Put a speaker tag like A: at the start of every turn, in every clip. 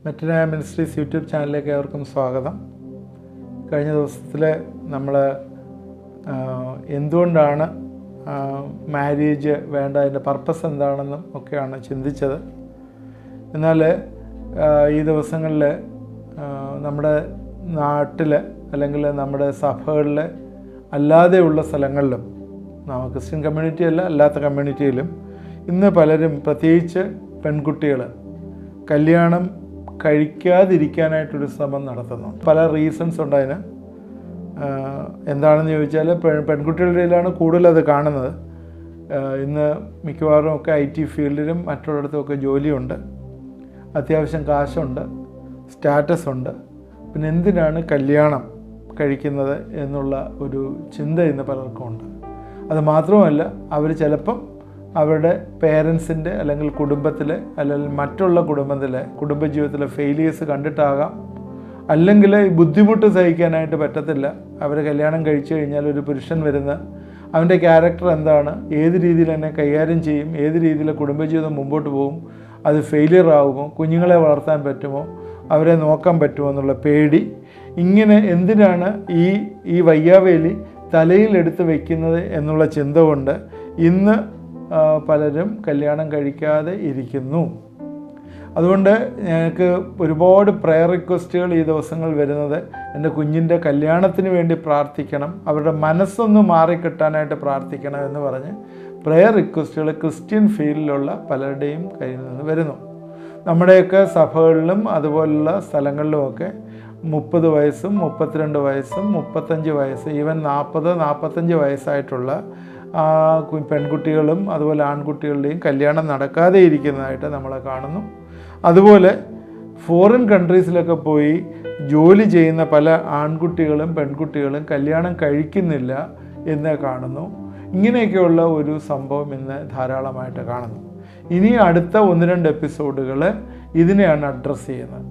A: മെറ്റനായ ministries YouTube ചാനലിലേക്ക് ഏവർക്കും സ്വാഗതം. കഴിഞ്ഞ ദിവസത്തിൽ നമ്മൾ എന്തുകൊണ്ടാണ് മാരേജ് വേണ്ട, അതിൻ്റെ പർപ്പസ് എന്താണെന്നും ഒക്കെയാണ് ചിന്തിച്ചത്. എന്നാൽ ഈ ദിവസങ്ങളിൽ നമ്മുടെ നാട്ടിൽ അല്ലെങ്കിൽ നമ്മുടെ സഭകളിൽ അല്ലാതെയുള്ള സ്ഥലങ്ങളിലും, ക്രിസ്ത്യൻ കമ്മ്യൂണിറ്റി അല്ലാത്ത കമ്മ്യൂണിറ്റിയിലും ഇന്ന് പലരും, പ്രത്യേകിച്ച് പെൺകുട്ടികൾ, കല്യാണം കഴിക്കാതിരിക്കാനായിട്ടൊരു ശ്രമം നടത്തുന്നു. പല റീസൺസ് ഉണ്ട് അതിന്. എന്താണെന്ന് ചോദിച്ചാൽ പെൺകുട്ടികളുടെ ഇടയിലാണ് കൂടുതലത് കാണുന്നത്. ഇന്ന് മിക്കവാറും ഒക്കെ IT ഫീൽഡിലും മറ്റുള്ളിടത്തുമൊക്കെ ജോലിയുണ്ട്, അത്യാവശ്യം കാശുണ്ട്, സ്റ്റാറ്റസ് ഉണ്ട്. പിന്നെ എന്തിനാണ് കല്യാണം കഴിക്കുന്നത് എന്നുള്ള ഒരു ചിന്ത ഇന്ന് പലർക്കും ഉണ്ട്. അത് മാത്രമല്ല, അവർ ചിലപ്പം അവരുടെ പേരൻസിൻ്റെ അല്ലെങ്കിൽ കുടുംബത്തിലെ അല്ലെങ്കിൽ മറ്റുള്ള കുടുംബജീവിതത്തിലെ ഫെയിലിയേഴ്സ് കണ്ടിട്ടാകാം. അല്ലെങ്കിൽ ബുദ്ധിമുട്ട് സഹിക്കാനായിട്ട് പറ്റത്തില്ല. അവർ കല്യാണം കഴിച്ചു കഴിഞ്ഞാൽ ഒരു പുരുഷൻ വരുന്ന അവൻ്റെ ക്യാരക്ടർ എന്താണ്, ഏത് രീതിയിൽ എന്നെ കൈകാര്യം ചെയ്യും, ഏത് രീതിയിൽ കുടുംബജീവിതം മുമ്പോട്ട് പോകും, അത് ഫെയിലിയർ ആകുമോ, കുഞ്ഞുങ്ങളെ വളർത്താൻ പറ്റുമോ, അവരെ നോക്കാൻ പറ്റുമോ എന്നുള്ള പേടി. ഇങ്ങനെ എന്തിനാണ് ഈ വയ്യാവേലി തലയിലെടുത്ത് വയ്ക്കുന്നത് എന്നുള്ള ചിന്ത കൊണ്ട് ഇന്ന് പലരും കല്യാണം കഴിക്കാതെ ഇരിക്കുന്നു. അതുകൊണ്ട് ഞങ്ങൾക്ക് ഒരുപാട് പ്രയർ റിക്വസ്റ്റുകൾ ഈ ദിവസങ്ങൾ വരുന്നത്, എൻ്റെ കുഞ്ഞിൻ്റെ കല്യാണത്തിന് വേണ്ടി പ്രാർത്ഥിക്കണം, അവരുടെ മനസ്സൊന്ന് മാറിക്കിട്ടാനായിട്ട് പ്രാർത്ഥിക്കണം എന്ന് പറഞ്ഞ് പ്രയർ റിക്വസ്റ്റുകൾ ക്രിസ്ത്യൻ ഫീൽഡിലുള്ള പലരുടെയും കയ്യിൽ നിന്ന് വരുന്നു. നമ്മുടെയൊക്കെ സഭകളിലും അതുപോലുള്ള സ്ഥലങ്ങളിലുമൊക്കെ 30 വയസ്സും 32 വയസ്സും 35 വയസ്സ്, ഈവൻ 40-45 വയസ്സായിട്ടുള്ള പെൺകുട്ടികളും അതുപോലെ ആൺകുട്ടികളുടെയും കല്യാണം നടക്കാതെ ഇരിക്കുന്നതായിട്ട് നമ്മൾ കാണുന്നു. അതുപോലെ ഫോറിൻ കൺട്രീസിലൊക്കെ പോയി ജോലി ചെയ്യുന്ന പല ആൺകുട്ടികളും പെൺകുട്ടികളും കല്യാണം കഴിക്കുന്നില്ല എന്ന് കാണുന്നു. ഇങ്ങനെയൊക്കെയുള്ള ഒരു സംഭവം ഇന്ന് ധാരാളമായിട്ട് കാണുന്നു. ഇനി അടുത്ത 1-2 എപ്പിസോഡുകൾ ഇതിനെയാണ് അഡ്രസ്സ് ചെയ്യുന്നത്.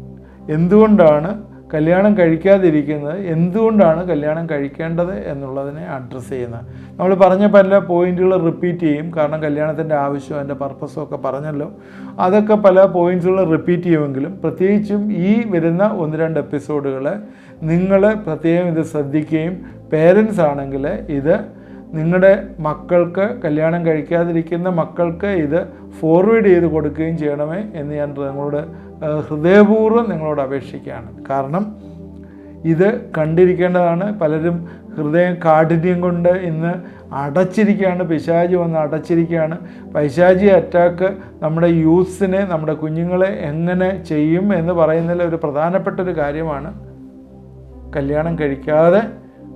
A: എന്തുകൊണ്ടാണ് കല്യാണം കഴിക്കാതിരിക്കുന്നത്, എന്തുകൊണ്ടാണ് കല്യാണം കഴിക്കേണ്ടത് എന്നുള്ളതിനെ അഡ്രസ്സ് ചെയ്യുന്നത്. നമ്മൾ പറഞ്ഞ പല പോയിന്റുകൾ റിപ്പീറ്റ് ചെയ്യും, കാരണം കല്യാണത്തിൻ്റെ ആവശ്യം, അതിൻ്റെ പർപ്പസും ഒക്കെ പറഞ്ഞല്ലോ. അതൊക്കെ പല പോയിന്റ്സുകൾ റിപ്പീറ്റ് ചെയ്യുമെങ്കിലും പ്രത്യേകിച്ചും ഈ വരുന്ന 1-2 എപ്പിസോഡുകൾ നിങ്ങൾ പ്രത്യേകം ഇത് ശ്രദ്ധിക്കുകയും, പേരൻസ് ആണെങ്കിൽ ഇത് നിങ്ങളുടെ മക്കൾക്ക്, കല്യാണം കഴിക്കാതിരിക്കുന്ന മക്കൾക്ക് ഇത് ഫോർവേഡ് ചെയ്ത് കൊടുക്കുകയും ചെയ്യണമേ എന്ന് ഞാൻ നിങ്ങളോട് ഹൃദയപൂർവ്വം നിങ്ങളോട് അപേക്ഷിക്കുകയാണ്. കാരണം ഇത് കണ്ടിരിക്കേണ്ടതാണ്. പലരും ഹൃദയം കാഠിന്യം കൊണ്ട് ഇന്ന് അടച്ചിരിക്കുകയാണ്, പിശാചി വന്ന് അടച്ചിരിക്കുകയാണ്. പൈശാചി അറ്റാക്ക് നമ്മുടെ യൂത്ത്സിനെ, നമ്മുടെ കുഞ്ഞുങ്ങളെ എങ്ങനെ ചെയ്യും എന്ന് പറയുന്നതിൽ ഒരു പ്രധാനപ്പെട്ടൊരു കാര്യമാണ് കല്യാണം കഴിക്കാതെ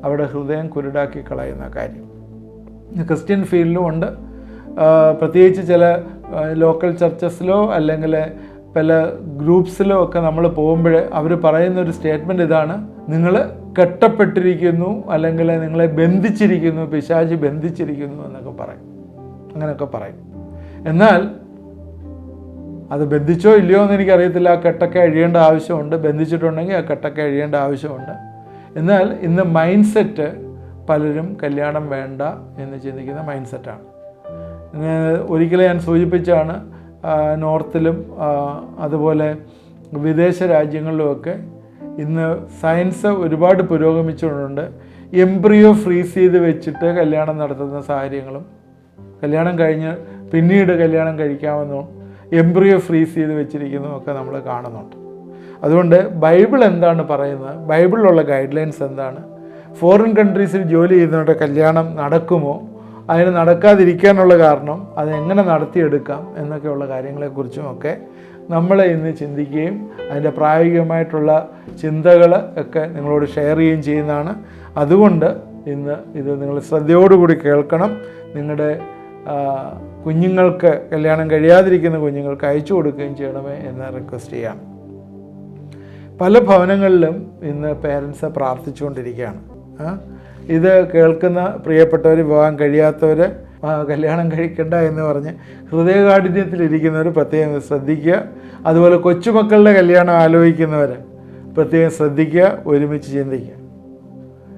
A: അവിടെ ഹൃദയം കുരുടാക്കി കളയുന്ന കാര്യം. ക്രിസ്ത്യൻ ഫീൽഡിലും ഉണ്ട്. പ്രത്യേകിച്ച് ചില ലോക്കൽ ചർച്ചസിലോ അല്ലെങ്കിൽ പല ഗ്രൂപ്പ്സിലോ ഒക്കെ നമ്മൾ പോകുമ്പോൾ അവർ പറയുന്നൊരു സ്റ്റേറ്റ്മെൻറ്റ് ഇതാണ്: നിങ്ങൾ കെട്ടപ്പെട്ടിരിക്കുന്നു, അല്ലെങ്കിൽ നിങ്ങളെ ബന്ധിച്ചിരിക്കുന്നു, പിശാചി ബന്ധിച്ചിരിക്കുന്നു എന്നൊക്കെ പറയും. അങ്ങനെയൊക്കെ പറയും. എന്നാൽ അത് ബന്ധിച്ചോ ഇല്ലയോ എന്ന് എനിക്കറിയത്തില്ല. ആ കെട്ടൊക്കെ അഴിയേണ്ട ആവശ്യമുണ്ട്. ബന്ധിച്ചിട്ടുണ്ടെങ്കിൽ ആ കെട്ടൊക്കെ അഴിയേണ്ട ആവശ്യമുണ്ട്. എന്നാൽ ഇന്ന് മൈൻഡ് സെറ്റ് പലരും കല്യാണം വേണ്ട എന്ന് ചിന്തിക്കുന്ന മൈൻഡ് സെറ്റാണ്. ഒരിക്കലും ഞാൻ സൂചിപ്പിച്ചാണ്, നോർത്തിലും അതുപോലെ വിദേശ രാജ്യങ്ങളിലുമൊക്കെ ഇന്ന് സയൻസ് ഒരുപാട് പുരോഗമിച്ചുകൊണ്ട് എംബ്രിയോ ഫ്രീസ് ചെയ്ത് വെച്ചിട്ട് കല്യാണം നടത്തുന്ന സാഹചര്യങ്ങളും, കല്യാണം കഴിഞ്ഞ് പിന്നീട് കല്യാണം കഴിക്കാമെന്നും എംബ്രിയോ ഫ്രീസ് ചെയ്ത് വെച്ചിരിക്കുന്നതുമൊക്കെ നമ്മൾ കാണുന്നുണ്ട്. അതുകൊണ്ട് ബൈബിൾ എന്താണ് പറയുന്നത്, ബൈബിളിലുള്ള ഗൈഡ് ലൈൻസ് എന്താണ്, ഫോറിൻ കൺട്രീസിൽ ജോലി ചെയ്യുന്നവരുടെ കല്യാണം നടക്കുമോ, അതിന് നടക്കാതിരിക്കാനുള്ള കാരണം, അതെങ്ങനെ നടത്തിയെടുക്കാം എന്നൊക്കെയുള്ള കാര്യങ്ങളെക്കുറിച്ചും ഒക്കെ നമ്മൾ ഇന്ന് ചിന്തിക്കുകയും അതിൻ്റെ പ്രായോഗികമായിട്ടുള്ള ചിന്തകൾ ഒക്കെ നിങ്ങളോട് ഷെയർ ചെയ്യുകയും ചെയ്യുന്നതാണ്. അതുകൊണ്ട് ഇന്ന് ഇത് നിങ്ങൾ ശ്രദ്ധയോടുകൂടി കേൾക്കണം. നിങ്ങളുടെ കുഞ്ഞുങ്ങൾക്ക്, കല്യാണം കഴിയാതിരിക്കുന്ന കുഞ്ഞുങ്ങൾക്ക് അയച്ചു കൊടുക്കുകയും ചെയ്യണമേ എന്ന് റിക്വസ്റ്റ് ചെയ്യാം. പല ഭവനങ്ങളിലും ഇന്ന് പേരൻസ് പ്രാർത്ഥിച്ചുകൊണ്ടിരിക്കുകയാണ്. ഇത് കേൾക്കുന്ന പ്രിയപ്പെട്ടവർ, വിവാഹം കഴിയാത്തവർ, കല്യാണം കഴിക്കണ്ട എന്ന് പറഞ്ഞ് ഹൃദയകാഠിന്യത്തിലിരിക്കുന്നവർ പ്രത്യേകം ശ്രദ്ധിക്കുക. അതുപോലെ കൊച്ചുമക്കളുടെ കല്യാണം ആലോചിക്കുന്നവർ പ്രത്യേകം ശ്രദ്ധിക്കുക, ഒരുമിച്ച് ചിന്തിക്കുക.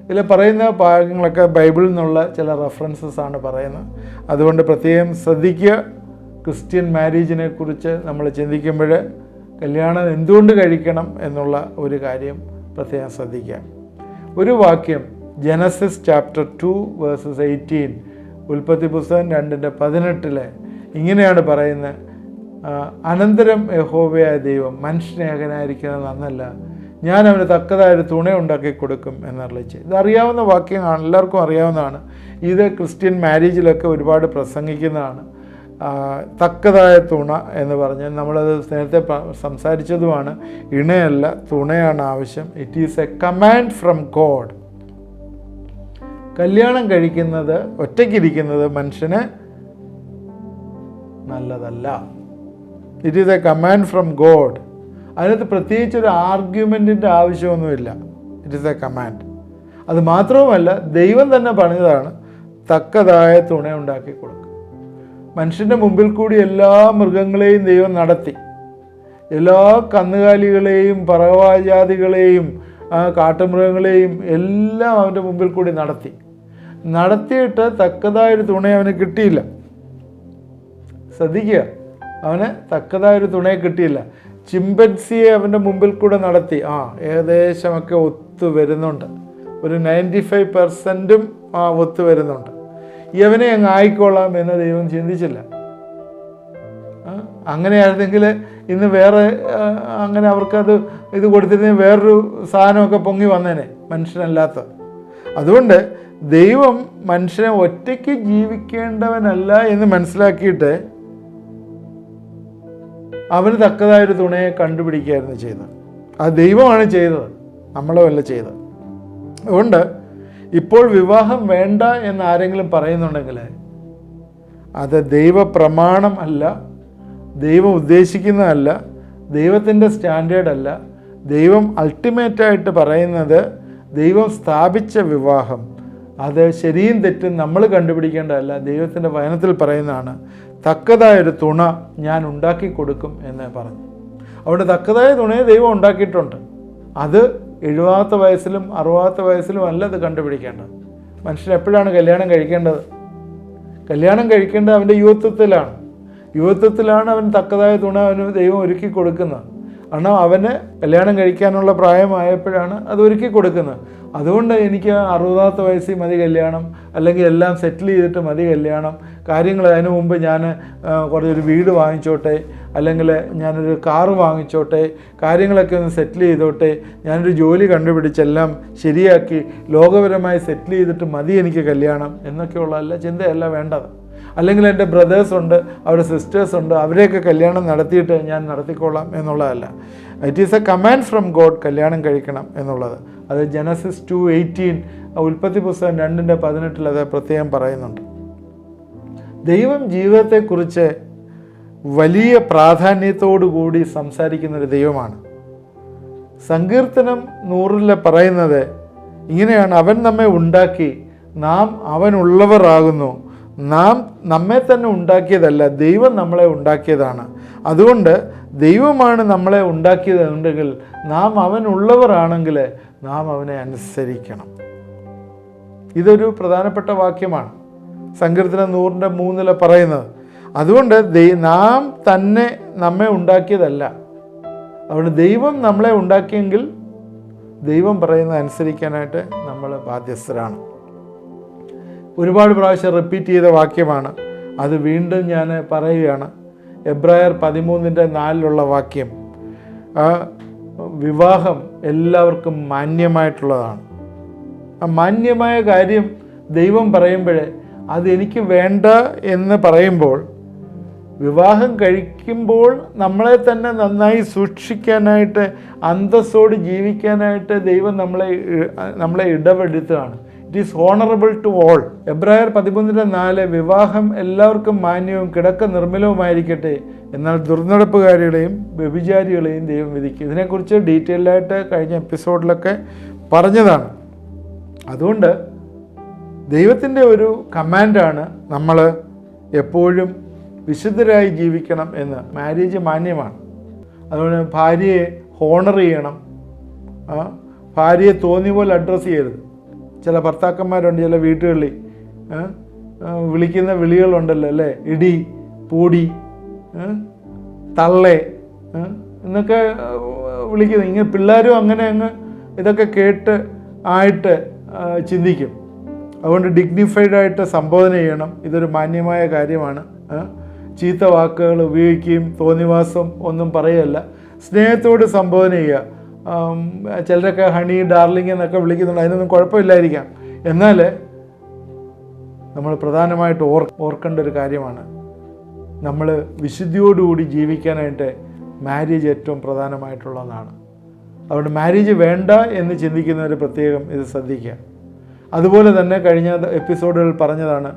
A: ഇതിൽ പറയുന്ന ഭാഗങ്ങളൊക്കെ ബൈബിളിൽ നിന്നുള്ള ചില റെഫറൻസസ് ആണ് പറയുന്നത്. അതുകൊണ്ട് പ്രത്യേകം ശ്രദ്ധിക്കുക. ക്രിസ്ത്യൻ മാരേജിനെ കുറിച്ച് നമ്മൾ ചിന്തിക്കുമ്പോൾ കല്യാണം എന്തുകൊണ്ട് കഴിക്കണം എന്നുള്ള ഒരു കാര്യം പ്രത്യേകം ശ്രദ്ധിക്കുക. ഒരു വാക്യം ജനസിസ് ചാപ്റ്റർ 2 വേഴ്സസ് 18, ഉൽപ്പത്തി പുസ്തകം 2:18 ഇങ്ങനെയാണ് പറയുന്നത്: അനന്തരം യഹോവയായ ദൈവം മനുഷ്യനെ ഏകനായിരിക്കുന്നത് നന്നല്ല, ഞാൻ അവന് തക്കതായൊരു തുണ ഉണ്ടാക്കി കൊടുക്കും എന്നറിയിച്ച്. ഇതറിയാവുന്ന വാക്യമാണ്, എല്ലാവർക്കും അറിയാവുന്നതാണ്. ഇത് ക്രിസ്ത്യൻ മാരേജിലൊക്കെ ഒരുപാട് പ്രസംഗിക്കുന്നതാണ്. തക്കതായ തുണ എന്ന് പറഞ്ഞാൽ നമ്മളത് നേരത്തെ സംസാരിച്ചതുമാണ്. ഇണയല്ല, തുണയാണ് ആവശ്യം. It is A command from God. കല്യാണം കഴിക്കുന്നത്, ഒറ്റയ്ക്കിരിക്കുന്നത് മനുഷ്യന് നല്ലതല്ല. It is A command from God. അതിനകത്ത് പ്രത്യേകിച്ചൊരു ആർഗ്യുമെൻറ്റിൻ്റെ ആവശ്യമൊന്നുമില്ല. It is A command. അത് മാത്രവുമല്ല, ദൈവം തന്നെ പറഞ്ഞതാണ് തക്കതായ തുണ ഉണ്ടാക്കി കൊടുക്കും. മനുഷ്യൻ്റെ മുമ്പിൽ കൂടി എല്ലാ മൃഗങ്ങളെയും ദൈവം നടത്തി. എല്ലാ കന്നുകാലികളെയും പറവജാതികളെയും കാട്ടുമൃഗങ്ങളെയും എല്ലാം അവൻ്റെ മുമ്പിൽ കൂടി നടത്തിയിട്ട് തക്കതായൊരു തുണ അവന് കിട്ടിയില്ല. ശ്രദ്ധിക്കുക, അവന് തക്കതായൊരു തുണയെ കിട്ടിയില്ല. ചിമ്പൻസിയെ അവൻ്റെ മുമ്പിൽ കൂടെ നടത്തി. ഏകദേശമൊക്കെ ഒത്തു വരുന്നുണ്ട്. ഒരു 95% ഒത്തു വരുന്നുണ്ട്. ഇവനെ അങ്ങ് ആയിക്കോളാം എന്ന് ദൈവം ചിന്തിച്ചില്ല. അങ്ങനെയായിരുന്നെങ്കിൽ ഇന്ന് വേറെ അങ്ങനെ അവർക്കത് ഇത് കൊടുത്തിരുന്നെങ്കിൽ വേറൊരു സാധനമൊക്കെ പൊങ്ങി വന്നേനെ, മനുഷ്യനല്ലാത്ത. അതുകൊണ്ട് ദൈവം മനുഷ്യനെ ഒറ്റയ്ക്ക് ജീവിക്കേണ്ടവനല്ല എന്ന് മനസ്സിലാക്കിയിട്ട് അവന് തക്കതായൊരു തുണയെ കണ്ടുപിടിക്കുകയായിരുന്നു ചെയ്തത്. അത് ദൈവമാണ് ചെയ്തത്, നമ്മളല്ല ചെയ്തത്. അതുകൊണ്ട് ഇപ്പോൾ വിവാഹം വേണ്ട എന്ന് ആരെങ്കിലും പറയുന്നുണ്ടെങ്കിൽ അത് ദൈവപ്രമാണം അല്ല, ദൈവം ഉദ്ദേശിക്കുന്നതല്ല, ദൈവത്തിൻ്റെ സ്റ്റാൻഡേർഡ് അല്ല. ദൈവം അൾട്ടിമേറ്റായിട്ട് പറയുന്നത്, ദൈവം സ്ഥാപിച്ച വിവാഹം അത് ശരിയും തെറ്റും നമ്മൾ കണ്ടുപിടിക്കേണ്ടതല്ല, ദൈവത്തിൻ്റെ വചനത്തിൽ പറയുന്നതാണ്. തക്കതായൊരു തുണ ഞാൻ ഉണ്ടാക്കി കൊടുക്കും എന്ന് പറഞ്ഞു. അവിടെ തക്കതായ തുണയെ ദൈവം ഉണ്ടാക്കിയിട്ടുണ്ട്. അത് 70 വയസ്സിലും 60 വയസ്സിലും അല്ല അത് കണ്ടുപിടിക്കേണ്ടത്. മനുഷ്യൻ എപ്പോഴാണ് കല്യാണം കഴിക്കേണ്ടത്? കല്യാണം കഴിക്കേണ്ടത് അവൻ്റെ യുവത്വത്തിലാണ് അവൻ തക്കതായ തുണ അവന് ദൈവം ഒരുക്കി കൊടുക്കുന്നത്. കാരണം അവന് കല്യാണം കഴിക്കാനുള്ള പ്രായമായപ്പോഴാണ് അത് ഒരുക്കി കൊടുക്കുന്നത്. അതുകൊണ്ട് എനിക്ക് 60 വയസ്സിൽ മതി കല്യാണം, അല്ലെങ്കിൽ എല്ലാം സെറ്റിൽ ചെയ്തിട്ട് മതി കല്യാണം, കാര്യങ്ങൾ അതിനു മുമ്പ് ഞാൻ കുറച്ചൊരു വീട് വാങ്ങിച്ചോട്ടെ, അല്ലെങ്കിൽ ഞാനൊരു കാറ് വാങ്ങിച്ചോട്ടെ, കാര്യങ്ങളൊക്കെ ഒന്ന് സെറ്റിൽ ചെയ്തോട്ടെ, ഞാനൊരു ജോലി കണ്ടുപിടിച്ചെല്ലാം ശരിയാക്കി ലോകപരമായി സെറ്റിൽ ചെയ്തിട്ട് മതി എനിക്ക് കല്യാണം എന്നൊക്കെയുള്ള ചിന്തയല്ല വേണ്ടത്. അല്ലെങ്കിൽ എൻ്റെ ബ്രദേഴ്സുണ്ട്, അവരുടെ സിസ്റ്റേഴ്സുണ്ട്, അവരെയൊക്കെ കല്യാണം നടത്തിയിട്ട് ഞാൻ നടത്തിക്കൊള്ളാം എന്നുള്ളതല്ല. It is A command from God, കല്യാണം കഴിക്കണം എന്നുള്ളത്. അത് ജനസിസ് 2:18, ഉൽപ്പത്തി പുസ്തകം 2:18 അത് പ്രത്യേകം പറയുന്നുണ്ട്. ദൈവം ജീവിതത്തെക്കുറിച്ച് വലിയ പ്രാധാന്യത്തോടു കൂടി സംസാരിക്കുന്നൊരു ദൈവമാണ്. സങ്കീർത്തനം 100 പറയുന്നത് ഇങ്ങനെയാണ്: അവൻ നമ്മെ ഉണ്ടാക്കി, നാം അവനുള്ളവരാകുന്നു. നാം നമ്മെ തന്നെ ഉണ്ടാക്കിയതല്ല, ദൈവം നമ്മളെ ഉണ്ടാക്കിയതാണ്. അതുകൊണ്ട് ദൈവമാണ് നമ്മളെ ഉണ്ടാക്കിയതുണ്ടെങ്കിൽ നാം അവനുള്ളവരാണെങ്കിൽ നാം അവനെ അനുസരിക്കണം. ഇതൊരു പ്രധാനപ്പെട്ട വാക്യമാണ്, സങ്കീർത്തനം 103 പറയുന്നത്. അതുകൊണ്ട് നാം തന്നെ നമ്മെ ഉണ്ടാക്കിയതല്ല. അതുകൊണ്ട് ദൈവം നമ്മളെ ഉണ്ടാക്കിയെങ്കിൽ ദൈവം പറയുന്നത് അനുസരിക്കാനായിട്ട് നമ്മൾ ബാധ്യസ്ഥരാണ്. ഒരുപാട് പ്രാവശ്യം റിപ്പീറ്റ് ചെയ്ത വാക്യമാണ്, അത് വീണ്ടും ഞാൻ പറയുകയാണ്. എബ്രായർ 13:4 വാക്യം, വിവാഹം എല്ലാവർക്കും മാന്യമായിട്ടുള്ളതാണ്. ആ മാന്യമായ കാര്യം ദൈവം പറയുമ്പോഴേ അത് എനിക്ക് വേണ്ട എന്ന് പറയുമ്പോൾ, വിവാഹം കഴിക്കുമ്പോൾ നമ്മളെ തന്നെ നന്നായി സൂക്ഷിക്കാനായിട്ട്, അന്തസ്സോട് ജീവിക്കാനായിട്ട് ദൈവം നമ്മളെ ഇടപെടുത്തുകയാണ്. It is honourable to all. എബ്രായർ 13:4, വിവാഹം എല്ലാവർക്കും മാന്യവും കിടക്ക നിർമ്മലവുമായിരിക്കട്ടെ, എന്നാൽ ദുർനടപ്പുകാരികളെയും വ്യഭിചാരികളെയും ദൈവം വിധിക്കും. ഇതിനെക്കുറിച്ച് ഡീറ്റെയിൽഡായിട്ട് കഴിഞ്ഞ എപ്പിസോഡിലൊക്കെ പറഞ്ഞതാണ്. അതുകൊണ്ട് ദൈവത്തിൻ്റെ ഒരു കമാൻഡാണ് നമ്മൾ എപ്പോഴും വിശുദ്ധരായി ജീവിക്കണം എന്ന്. മാരേജ് മാന്യമാണ്. അതുകൊണ്ട് ഭാര്യയെ ഹോണർ ചെയ്യണം. ഭാര്യയെ തോന്നിയ പോലെ അഡ്രസ്സ് ചെയ്യരുത്. ചില ഭർത്താക്കന്മാരുണ്ട് ചില വീട്ടുകളിൽ വിളിക്കുന്ന വിളികളുണ്ടല്ലോ അല്ലേ, ഇടി, പൂടി, തള്ളെ, എന്നൊക്കെ വിളിക്കുന്നത്. ഇങ്ങനെ പിള്ളേരും അങ്ങനെ അങ്ങ് ഇതൊക്കെ കേട്ട് ആയിട്ട് ചിന്തിക്കും. അതുകൊണ്ട് ഡിഗ്നിഫൈഡായിട്ട് സംബോധന ചെയ്യണം. ഇതൊരു മാന്യമായ കാര്യമാണ്. ചീത്ത വാക്കുകൾ ഉപയോഗിക്കുകയും തോന്നിവാസം ഒന്നും പറയല്ല. സ്നേഹത്തോട് സംബോധന ചെയ്യുക. ചിലരൊക്കെ ഹണി ഡാർലിംഗ് എന്നൊക്കെ വിളിക്കുന്നുണ്ട്, അതിനൊന്നും കുഴപ്പമില്ലായിരിക്കാം. എന്നാൽ നമ്മൾ പ്രധാനമായിട്ട് ഓർക്കേണ്ട ഒരു കാര്യമാണ്, നമ്മൾ വിശുദ്ധിയോടുകൂടി ജീവിക്കാനായിട്ട് മാരേജ് ഏറ്റവും പ്രധാനമായിട്ടുള്ളതാണ്. അതുകൊണ്ട് മാരേജ് വേണ്ട എന്ന് ചിന്തിക്കുന്നവർ പ്രത്യേകം ഇത് ശ്രദ്ധിക്കുക. അതുപോലെ തന്നെ കഴിഞ്ഞ എപ്പിസോഡുകളിൽ പറഞ്ഞതാണ്,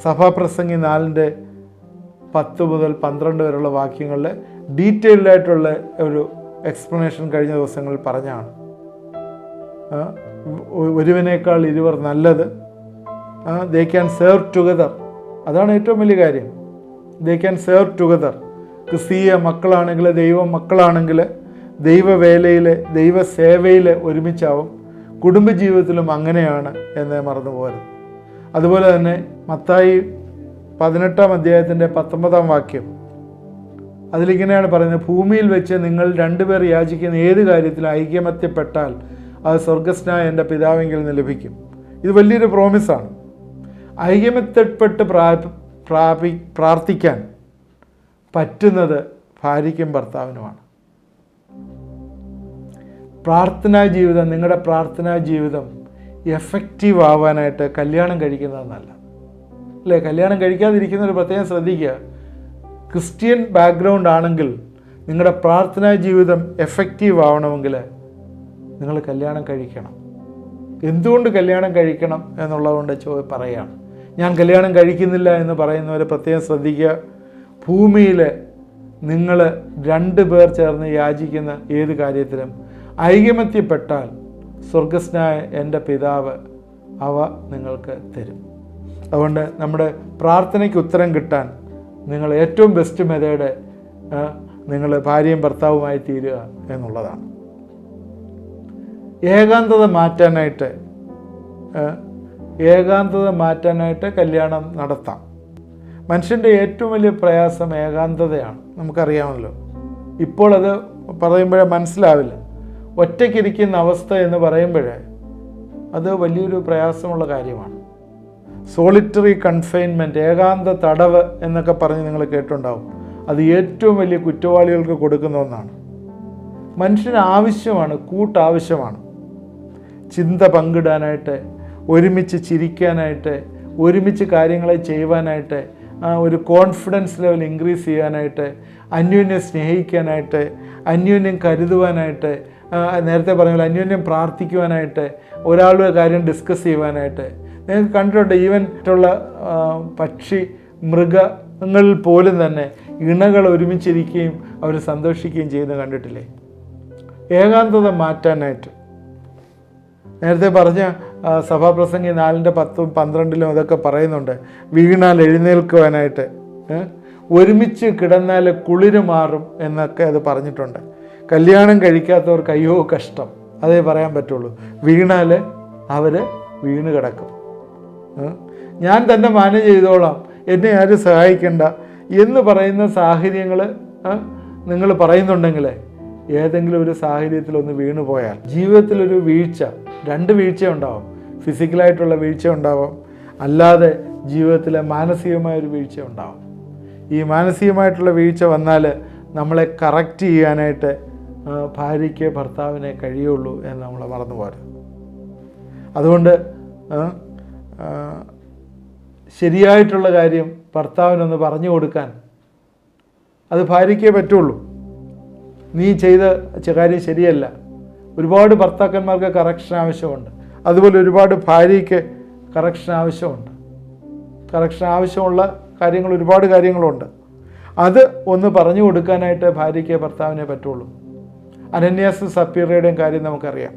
A: സഭാപ്രസംഗി 4:10 മുതൽ 12 വരെയുള്ള വാക്യങ്ങളിൽ ഡീറ്റെയിൽഡായിട്ടുള്ള ഒരു എക്സ്പ്ലനേഷൻ കഴിഞ്ഞ ദിവസങ്ങളിൽ പറഞ്ഞാണ്. ഒരുവനേക്കാൾ ഇരുവർ നല്ലത്, ദേ ക്യാൻ സേർവ് ടുഗദർ, അതാണ് ഏറ്റവും വലിയ കാര്യം. They can serve together. ക്രിസ്തീയ മക്കളാണെങ്കിൽ, ദൈവ മക്കളാണെങ്കിൽ ദൈവവേലയിൽ, ദൈവസേവയിൽ ഒരുമിച്ചാവും. കുടുംബജീവിതത്തിലും അങ്ങനെയാണ് എന്ന് മറന്നു പോകരുത്. അതുപോലെ തന്നെ മത്തായി 18-ാം അധ്യായത്തിൻ്റെ 19-ാം വാക്യം, അതിലിങ്ങനെയാണ് പറയുന്നത്, ഭൂമിയിൽ വെച്ച് നിങ്ങൾ 2 പേർ യാചിക്കുന്ന ഏത് കാര്യത്തിലും ഐകമത്യപ്പെട്ടാൽ അത് സ്വർഗസ്നായ എൻ്റെ പിതാവെങ്കിൽ നിന്ന് ലഭിക്കും. ഇത് വലിയൊരു പ്രോമിസാണ്. ഐകമത്യപ്പെട്ട് പ്രാർത്ഥിക്കാൻ പറ്റുന്നത് ഭാര്യയ്ക്കും ഭർത്താവിനുമാണ്. പ്രാർത്ഥനാ ജീവിതം, നിങ്ങളുടെ പ്രാർത്ഥനാ ജീവിതം എഫക്റ്റീവ് ആവാനായിട്ട് കല്യാണം കഴിക്കുന്നത് നല്ല, അല്ലേ? കല്യാണം കഴിക്കാതിരിക്കുന്നവർ പ്രത്യേകം ശ്രദ്ധിക്കുക. ക്രിസ്ത്യൻ ബാക്ക്ഗ്രൗണ്ട് ആണെങ്കിൽ നിങ്ങളുടെ പ്രാർത്ഥനാ ജീവിതം എഫക്റ്റീവ് ആവണമെങ്കിൽ നിങ്ങൾ കല്യാണം കഴിക്കണം. എന്തുകൊണ്ട് കല്യാണം കഴിക്കണം എന്നുള്ളതുകൊണ്ട് പറയുകയാണ്. ഞാൻ കല്യാണം കഴിക്കുന്നില്ല എന്ന് പറയുന്നവരെ പ്രത്യേകം ശ്രദ്ധിക്കുക. ഭൂമിയിൽ നിങ്ങൾ 2 പേർ ചേർന്ന് യാചിക്കുന്ന ഏത് കാര്യത്തിലും ഐകമത്യപ്പെട്ടാൽ സ്വർഗസ്നായ എൻ്റെ പിതാവ് അവ നിങ്ങൾക്ക് തരും. അതുകൊണ്ട് നമ്മുടെ പ്രാർത്ഥനയ്ക്ക് ഉത്തരം കിട്ടാൻ നിങ്ങൾ ഏറ്റവും ബെസ്റ്റ് മെത്തേഡ് നിങ്ങൾ ഭാര്യയും ഭർത്താവുമായി തീരുക എന്നുള്ളതാണ്. ഏകാന്തത മാറ്റാനായിട്ട് കല്യാണം നടത്താം. മനുഷ്യൻ്റെ ഏറ്റവും വലിയ പ്രയാസം ഏകാന്തതയാണ്, നമുക്കറിയാമല്ലോ. ഇപ്പോൾ അത് പറയുമ്പോഴേ മനസ്സിലാവില്ല. ഒറ്റയ്ക്കിരിക്കുന്ന അവസ്ഥ എന്ന് പറയുമ്പോഴേ അത് വലിയൊരു പ്രയാസമുള്ള കാര്യമാണ്. സോളിറ്ററി കൺഫൈൻമെൻറ്റ്, ഏകാന്ത തടവ് എന്നൊക്കെ പറഞ്ഞ് നിങ്ങൾ കേട്ടിട്ടുണ്ടാവും. അത് ഏറ്റവും വലിയ കുറ്റവാളികൾക്ക് കൊടുക്കുന്ന ഒന്നാണ്. മനുഷ്യന് ആവശ്യമാണ്, കൂട്ടാവശ്യമാണ്. ചിന്ത പങ്കിടാനായിട്ട്, ഒരുമിച്ച് ചിരിക്കാനായിട്ട്, ഒരുമിച്ച് കാര്യങ്ങളെ ചെയ്യുവാനായിട്ട്, ഒരു കോൺഫിഡൻസ് ലെവൽ ഇൻക്രീസ് ചെയ്യാനായിട്ട്, അന്യോന്യം സ്നേഹിക്കാനായിട്ട്, അന്യോന്യം കരുതുവാനായിട്ട്, നേരത്തെ പറഞ്ഞ അന്യോന്യം പ്രാർത്ഥിക്കുവാനായിട്ട്, ഒരാളുടെ കാര്യം ഡിസ്കസ് ചെയ്യുവാനായിട്ട്. നിങ്ങൾക്ക് കണ്ടിട്ടുണ്ട്, ഈവൻ മറ്റുള്ള പക്ഷി മൃഗങ്ങളിൽ പോലും തന്നെ ഇണകൾ ഒരുമിച്ചിരിക്കുകയും അവർ സന്തോഷിക്കുകയും ചെയ്യുന്നത് കണ്ടിട്ടില്ലേ? ഏകാന്തത മാറ്റാനായിട്ട് നേരത്തെ പറഞ്ഞ സഭാപ്രസംഗി 4:10-12 അതൊക്കെ പറയുന്നുണ്ട്. വീണാൽ എഴുന്നേൽക്കുവാനായിട്ട്, ഒരുമിച്ച് കിടന്നാൽ കുളിര് മാറും എന്നൊക്കെ അത് പറഞ്ഞിട്ടുണ്ട്. കല്യാണം കഴിക്കാത്തവർക്ക് അയ്യോ കഷ്ടം, അതേ പറയാൻ പറ്റുള്ളൂ. വീണാൽ അവർ വീണ് കിടക്കും. ഞാൻ തന്നെ മാനേജ് ചെയ്തോളാം, എന്നെ ആരും സഹായിക്കണ്ട എന്ന് പറയുന്ന സാഹചര്യങ്ങൾ നിങ്ങൾ പറയുന്നുണ്ടെങ്കിൽ, ഏതെങ്കിലും ഒരു സാഹചര്യത്തിൽ ഒന്ന് വീണു പോയാൽ ജീവിതത്തിലൊരു വീഴ്ച, 2 വീഴ്ച ഉണ്ടാവും. ഫിസിക്കലായിട്ടുള്ള വീഴ്ച ഉണ്ടാവും, അല്ലാതെ ജീവിതത്തിലെ മാനസികമായൊരു വീഴ്ച ഉണ്ടാവും. ഈ മാനസികമായിട്ടുള്ള വീഴ്ച വന്നാൽ നമ്മളെ കറക്റ്റ് ചെയ്യാനായിട്ട് ഭാര്യയ്ക്ക് ഭർത്താവിനെ കഴിയുള്ളൂ എന്ന് നമ്മൾ മറന്നു പോരുത്. അതുകൊണ്ട് ശരിയായിട്ടുള്ള കാര്യം ഭർത്താവിനൊന്ന് പറഞ്ഞു കൊടുക്കാൻ അത് ഭാര്യയ്ക്കേ പറ്റുള്ളൂ. നീ ചെയ്ത കാര്യം ശരിയല്ല. ഒരുപാട് ഭർത്താക്കന്മാർക്ക് കറക്ഷൻ ആവശ്യമുണ്ട്, അതുപോലെ ഒരുപാട് ഭാര്യയ്ക്ക് കറക്ഷൻ ആവശ്യമുണ്ട്. കറക്ഷൻ ആവശ്യമുള്ള കാര്യങ്ങൾ ഒരുപാട് കാര്യങ്ങളുണ്ട്. അത് ഒന്ന് പറഞ്ഞു കൊടുക്കാനായിട്ട് ഭാര്യയ്ക്ക് ഭർത്താവിനെ പറ്റുള്ളൂ. അനന്യാസ് സപ്പീറയുടെയും കാര്യം നമുക്കറിയാം.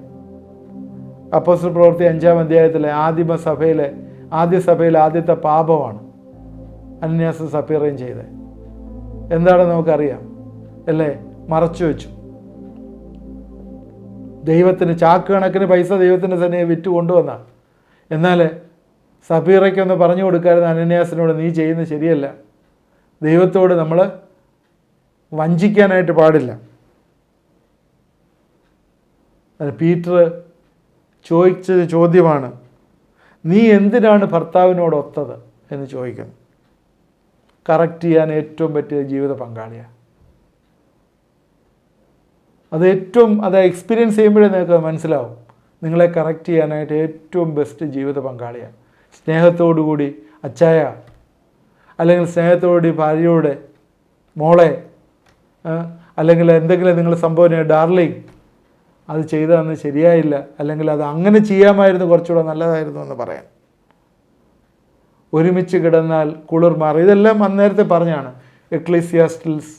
A: അപ്പോസ്തല പ്രവൃത്തി 5-ാം അധ്യായത്തിലെ ആദ്യ സഭയിലെ ആദ്യത്തെ പാപമാണ് അനന്യാസ് സപ്പീറയും ചെയ്തത്. എന്താണെന്ന് നമുക്കറിയാം അല്ലേ? മറച്ചു വെച്ചു. ദൈവത്തിന് ചാക്കുകണക്കിന് പൈസ ദൈവത്തിൻ്റെ തന്നെ വിറ്റ് കൊണ്ടുവന്ന. എന്നാൽ സപ്പീറയ്ക്കൊന്ന് പറഞ്ഞു കൊടുക്കായിരുന്നു അനന്യാസിനോട്, നീ ചെയ്യുന്നത് ശരിയല്ല, ദൈവത്തോട് നമ്മൾ വഞ്ചിക്കാനായിട്ട് പാടില്ല. അത് പീറ്റർ ചോദിച്ചത് ചോദ്യമാണ്, നീ എന്തിനാണ് ഭർത്താവിനോട് ഒത്തത് എന്ന് ചോദിക്കുന്നു. കറക്റ്റ് ചെയ്യാൻ ഏറ്റവും പറ്റിയ ജീവിത പങ്കാളിയാണ്. അത് എക്സ്പീരിയൻസ് ചെയ്യുമ്പോഴേ നിങ്ങൾക്ക് മനസ്സിലാവും. നിങ്ങളെ കറക്റ്റ് ചെയ്യാനായിട്ട് ഏറ്റവും ബെസ്റ്റ് ജീവിത പങ്കാളിയാണ്. സ്നേഹത്തോടുകൂടി അച്ചായ, അല്ലെങ്കിൽ സ്നേഹത്തോടുകൂടി ഭാര്യയോട് മോളെ, അല്ലെങ്കിൽ എന്തെങ്കിലും നിങ്ങൾ സംഭവം ഡാർലിങ് അത് ചെയ്തതെന്ന് ശരിയായില്ല, അല്ലെങ്കിൽ അത് അങ്ങനെ ചെയ്യാമായിരുന്നു, കുറച്ചുകൂടെ നല്ലതായിരുന്നു എന്ന് പറയാം. ഒരുമിച്ച് കിടന്നാൽ കുളിർ മാറും. ഇതെല്ലാം അന്നേരത്തെ പറഞ്ഞാണ്. എക്ലീസിയാസ്റ്റിൽസ്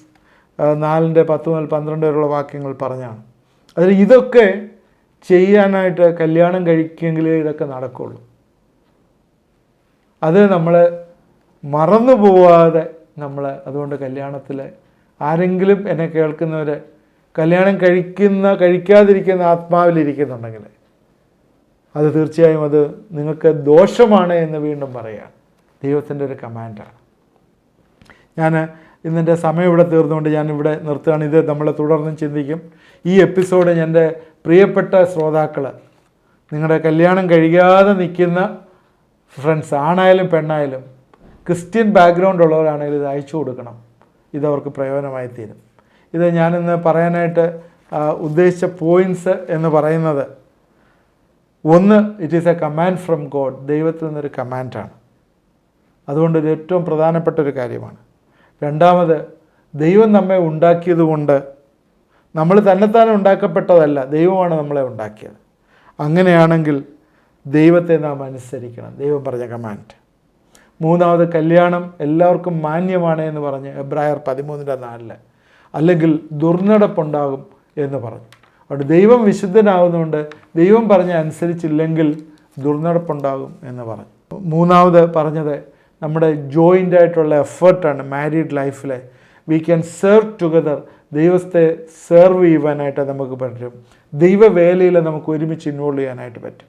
A: 4:10-12 വരെയുള്ള വാക്യങ്ങൾ പറഞ്ഞാണ്. അതിൽ ഇതൊക്കെ ചെയ്യാനായിട്ട് കല്യാണം കഴിക്കുമെങ്കിലേ ഇതൊക്കെ നടക്കുള്ളൂ. അത് നമ്മൾ മറന്നു പോവാതെ അതുകൊണ്ട് കല്യാണത്തിൽ ആരെങ്കിലും എന്നെ കേൾക്കുന്നവർ കല്യാണം കഴിക്കാതിരിക്കുന്ന ആത്മാവിലിരിക്കുന്നുണ്ടെങ്കിൽ അത് തീർച്ചയായും അത് നിങ്ങൾക്ക് ദോഷമാണ് എന്ന് വീണ്ടും പറയാം. ദൈവത്തിൻ്റെ ഒരു കമാൻഡാണ്. ഞാൻ ഇന്നെൻ്റെ സമയം ഇവിടെ തീർന്നുകൊണ്ട് ഞാനിവിടെ നിർത്തുകയാണ്. ഇത് നമ്മൾ തുടർന്നും ചിന്തിക്കും. ഈ എപ്പിസോഡ് എൻ്റെ പ്രിയപ്പെട്ട ശ്രോതാക്കൾ, നിങ്ങളുടെ കല്യാണം കഴിയാതെ നിൽക്കുന്ന ഫ്രണ്ട്സ്, ആണായാലും പെണ്ണായാലും, ക്രിസ്ത്യൻ ബാക്ക്ഗ്രൗണ്ട് ഉള്ളവരാണെങ്കിൽ ഇത് അയച്ചു കൊടുക്കണം. ഇതവർക്ക് പ്രയോജനമായി തീരും. ഇത് ഞാനിന്ന് പറയാനായിട്ട് ഉദ്ദേശിച്ച പോയിൻറ്റ്സ് എന്ന് പറയുന്നത്, ഒന്ന്, it is A command from God. ദൈവത്തിൽ നിന്നൊരു കമാൻഡാണ്. അതുകൊണ്ട് ഇത് ഏറ്റവും പ്രധാനപ്പെട്ട ഒരു കാര്യമാണ്. രണ്ടാമത്, ദൈവം നമ്മെ ഉണ്ടാക്കിയതുകൊണ്ട് നമ്മൾ തന്നെത്താനെ ഉണ്ടാക്കപ്പെട്ടതല്ല, ദൈവമാണ് നമ്മളെ ഉണ്ടാക്കിയത്. അങ്ങനെയാണെങ്കിൽ ദൈവത്തെ നാം അനുസരിക്കണം, ദൈവം പറഞ്ഞ കമാൻഡ്. മൂന്നാമത്, കല്യാണം എല്ലാവർക്കും മാന്യമാണ് എന്ന് പറഞ്ഞ് എബ്രായർ 13:4, അല്ലെങ്കിൽ ദുർനടപ്പുണ്ടാകും എന്ന് പറഞ്ഞു. അതുകൊണ്ട് ദൈവം വിശുദ്ധനാവുന്നതുകൊണ്ട് ദൈവം പറഞ്ഞ അനുസരിച്ചില്ലെങ്കിൽ ദുർനടപ്പുണ്ടാകും എന്ന് പറഞ്ഞു. മൂന്നാമത് പറഞ്ഞത് നമ്മുടെ ജോയിൻ്റ് ആയിട്ടുള്ള എഫേർട്ടാണ്. മാരീഡ് ലൈഫിലെ വി ക്യാൻ സെർവ് ടുഗദർ. ദൈവത്തെ സെർവ് ചെയ്യുവാനായിട്ട് നമുക്ക് പറ്റും. ദൈവവേലയിൽ നമുക്ക് ഒരുമിച്ച് ഇൻവോൾവ് ചെയ്യാനായിട്ട് പറ്റും.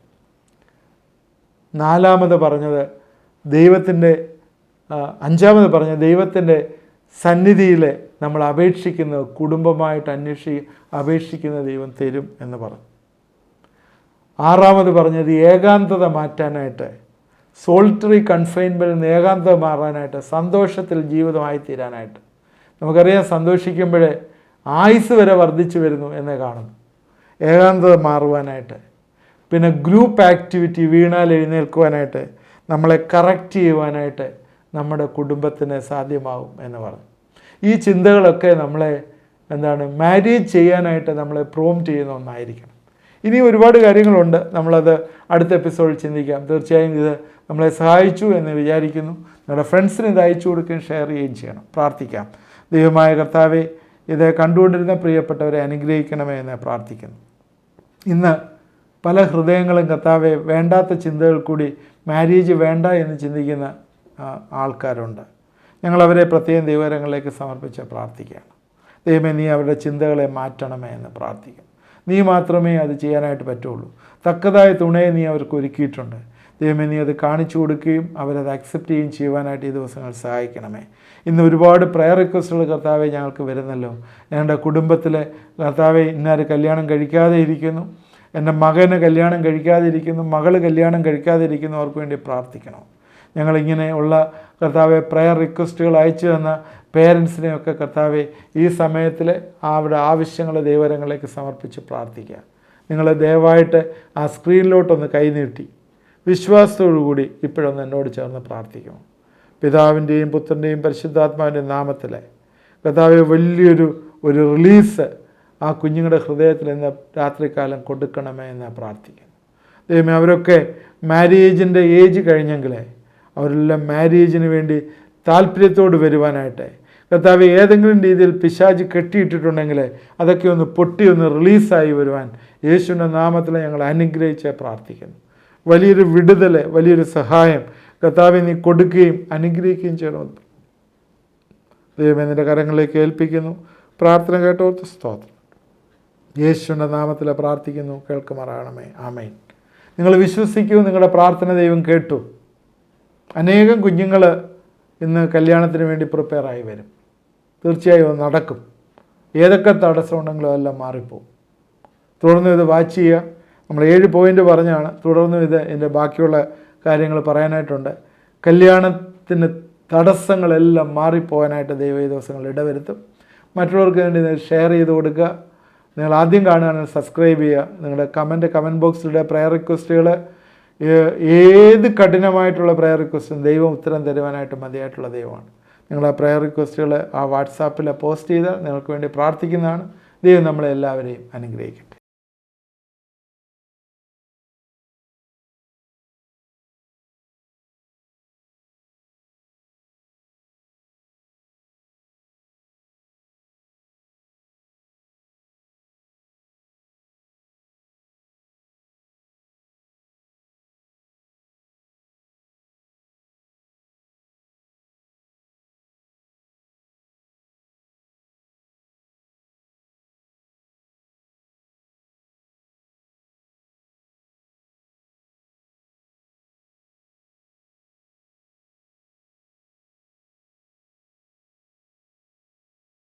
A: നാലാമത് പറഞ്ഞത് അഞ്ചാമത് പറഞ്ഞത് ദൈവത്തിൻ്റെ സന്നിധിയിൽ നമ്മൾ അപേക്ഷിക്കുന്നത്, കുടുംബമായിട്ട് അപേക്ഷിക്കുന്ന ദൈവം തരും എന്ന് പറഞ്ഞു. ആറാമത് പറഞ്ഞത് ഏകാന്തത മാറ്റാനായിട്ട്, സോൾട്ടറി കൺഫൈൻമെൻറ്റിൽ നിന്ന് ഏകാന്തത മാറാനായിട്ട്, സന്തോഷത്തിൽ ജീവിതമായി തീരാനായിട്ട്. നമുക്കറിയാം, സന്തോഷിക്കുമ്പോഴേ ആയുസ് വരെ വർദ്ധിച്ചു വരുന്നു എന്ന് കാണുന്നു. ഏകാന്തത മാറുവാനായിട്ട്, പിന്നെ ഗ്രൂപ്പ് ആക്ടിവിറ്റി, വീണാൽ എഴുന്നേൽക്കുവാനായിട്ട്, നമ്മളെ കറക്റ്റ് ചെയ്യുവാനായിട്ട് നമ്മുടെ കുടുംബത്തിന് സാധ്യമാവും എന്ന് പറഞ്ഞു. ഈ ചിന്തകളൊക്കെ നമ്മളെ മാരേജ് ചെയ്യാനായിട്ട് നമ്മളെ പ്രോംപ്റ്റ് ചെയ്യുന്ന ഒന്നായിരിക്കണം. ഇനി ഒരുപാട് കാര്യങ്ങളുണ്ട്, നമ്മളത് അടുത്ത എപ്പിസോഡിൽ ചിന്തിക്കാം. തീർച്ചയായും ഇത് നമ്മളെ സഹായിച്ചു എന്ന് വിചാരിക്കുന്നു. നിങ്ങളുടെ ഫ്രണ്ട്സിന് ഇത് അയച്ചു കൊടുക്കുകയും ഷെയർ ചെയ്യുകയും ചെയ്യണം. പ്രാർത്ഥിക്കാം. ദൈവമായ കർത്താവെ, ഇത് കണ്ടുകൊണ്ടിരുന്ന പ്രിയപ്പെട്ടവരെ അനുഗ്രഹിക്കണമേ എന്ന് പ്രാർത്ഥിക്കുന്നു. ഇന്ന് പല ഹൃദയങ്ങളും കർത്താവെ വേണ്ടാത്ത ചിന്തകൾ കൂടി മാരേജ് വേണ്ട എന്ന് ചിന്തിക്കുന്ന ആൾക്കാരുണ്ട്. ഞങ്ങളവരെ പ്രത്യേകം ദൈവകരങ്ങളിലേക്ക് സമർപ്പിച്ച് പ്രാർത്ഥിക്കുകയാണ്. ദൈവമേ, നീ അവരുടെ ചിന്തകളെ മാറ്റണമേ എന്ന് പ്രാർത്ഥിക്കും. നീ മാത്രമേ അത് ചെയ്യാനായിട്ട് പറ്റുള്ളൂ. തക്കതായ തുണയെ നീ അവർക്ക് ഒരുക്കിയിട്ടുണ്ട്. ദൈവമേ, നീ അത് കാണിച്ചു കൊടുക്കുകയും അവരത് അക്സെപ്റ്റ് ചെയ്യുകയും ചെയ്യുവാനായിട്ട് ഈ ദിവസങ്ങൾ സഹായിക്കണമേ. ഇന്ന് ഒരുപാട് പ്രയർ റിക്വസ്റ്റുകൾ കർത്താവെ ഞങ്ങൾക്ക് വരുന്നല്ലോ. ഞങ്ങളുടെ കുടുംബത്തിലെ കർത്താവെ, ഇന്നാര് കല്യാണം കഴിക്കാതെ ഇരിക്കുന്നു, എൻ്റെ മകന് കല്യാണം കഴിക്കാതെ ഇരിക്കുന്നു, മകൾ കല്യാണം കഴിക്കാതെ ഇരിക്കുന്നു, അവർക്ക് വേണ്ടി പ്രാർത്ഥിക്കണം. ഞങ്ങളിങ്ങനെ ഉള്ള കർത്താവെ പ്രയർ റിക്വസ്റ്റുകൾ അയച്ചു തന്ന പേരൻസിനെയൊക്കെ കർത്താവെ ഈ സമയത്തിൽ അവരുടെ ആവശ്യങ്ങൾ ദൈവകരങ്ങളിലേക്ക് സമർപ്പിച്ച് പ്രാർത്ഥിക്കുക. നിങ്ങൾ ദയവായിട്ട് ആ സ്ക്രീനിലോട്ടൊന്ന് കൈനീട്ടി വിശ്വാസത്തോടുകൂടി ഇപ്പോഴൊന്ന് എന്നോട് ചേർന്ന് പ്രാർത്ഥിക്കണം. പിതാവിൻ്റെയും പുത്രൻ്റെയും പരിശുദ്ധാത്മാവിൻ്റെയും നാമത്തിൽ കർത്താവെ വലിയൊരു റിലീസ് ആ കുഞ്ഞുങ്ങളുടെ ഹൃദയത്തിൽ ഇന്ന് രാത്രികാലം കൊടുക്കണമേ എന്ന് പ്രാർത്ഥിക്കുന്നു. ദൈവമേ, അവരൊക്കെ മാരേജിൻ്റെ ഏജ് കഴിഞ്ഞെങ്കിലേ അവരെല്ലാം മാരേജിന് വേണ്ടി താല്പര്യത്തോട് വരുവാനായിട്ട് കർത്താവ് ഏതെങ്കിലും രീതിയിൽ പിശാച് കെട്ടിയിട്ടിട്ടുണ്ടെങ്കിൽ അതൊക്കെ ഒന്ന് പൊട്ടി റിലീസായി വരുവാൻ യേശുവിൻ്റെ നാമത്തിൽ ഞങ്ങൾ അനുഗ്രഹിച്ച് പ്രാർത്ഥിക്കുന്നു. വലിയൊരു വിടുതൽ, വലിയൊരു സഹായം കർത്താവെ നീ കൊടുക്കുകയും അനുഗ്രഹിക്കുകയും ചെയ്യണമെന്ന് ദൈവമേ നിൻ്റെ കരങ്ങളിലേക്ക് ഏൽപ്പിക്കുന്നു. പ്രാർത്ഥന കേട്ടോർത്ത് സ്തോത്രം. യേശുവിൻ്റെ നാമത്തിൽ പ്രാർത്ഥിക്കുന്നു, കേൾക്കുമാറാകണമേ. ആമേൻ. നിങ്ങൾ വിശ്വസിക്കൂ, നിങ്ങളുടെ പ്രാർത്ഥന ദൈവം കേട്ടു. അനേകം കുഞ്ഞുങ്ങൾ ഇന്ന് കല്യാണത്തിന് വേണ്ടി പ്രിപ്പയറായി വരും. തീർച്ചയായും നടക്കും. ഏതൊക്കെ തടസ്സമുണ്ടെങ്കിലും അതെല്ലാം മാറിപ്പോകും. തുടർന്ന് ഇത് വാച്ച് ചെയ്യുക. നമ്മൾ 7 പോയിൻ്റ് പറഞ്ഞാണ്. തുടർന്നും ഇതിൻ്റെ ബാക്കിയുള്ള കാര്യങ്ങൾ പറയാനായിട്ടുണ്ട്. കല്യാണത്തിന് തടസ്സങ്ങളെല്ലാം മാറിപ്പോകാനായിട്ട് ദൈവം ഈ ദിവസങ്ങളിൽ ഇടവരുത്തും. മറ്റുള്ളവർക്ക് വേണ്ടി ഷെയർ ചെയ്ത് കൊടുക്കുക. നിങ്ങൾ ആദ്യം കാണുകയാണെങ്കിൽ സബ്സ്ക്രൈബ് ചെയ്യുക. നിങ്ങളുടെ കമൻറ്റ് ബോക്സിലൂടെ പ്രയർ റിക്വസ്റ്റുകൾ, ഏത് കഠിനമായിട്ടുള്ള പ്രയർ റിക്വസ്റ്റും ദൈവം ഉത്തരം തരുവാനായിട്ട് മതിയായിട്ടുള്ള ദൈവമാണ്. നിങ്ങൾ ആ പ്രയർ റിക്വസ്റ്റുകൾ ആ വാട്സാപ്പിൽ പോസ്റ്റ് ചെയ്താൽ നിങ്ങൾക്ക് വേണ്ടി പ്രാർത്ഥിക്കുന്നതാണ്. ദൈവം നമ്മളെല്ലാവരെയും അനുഗ്രഹിക്കട്ടെ.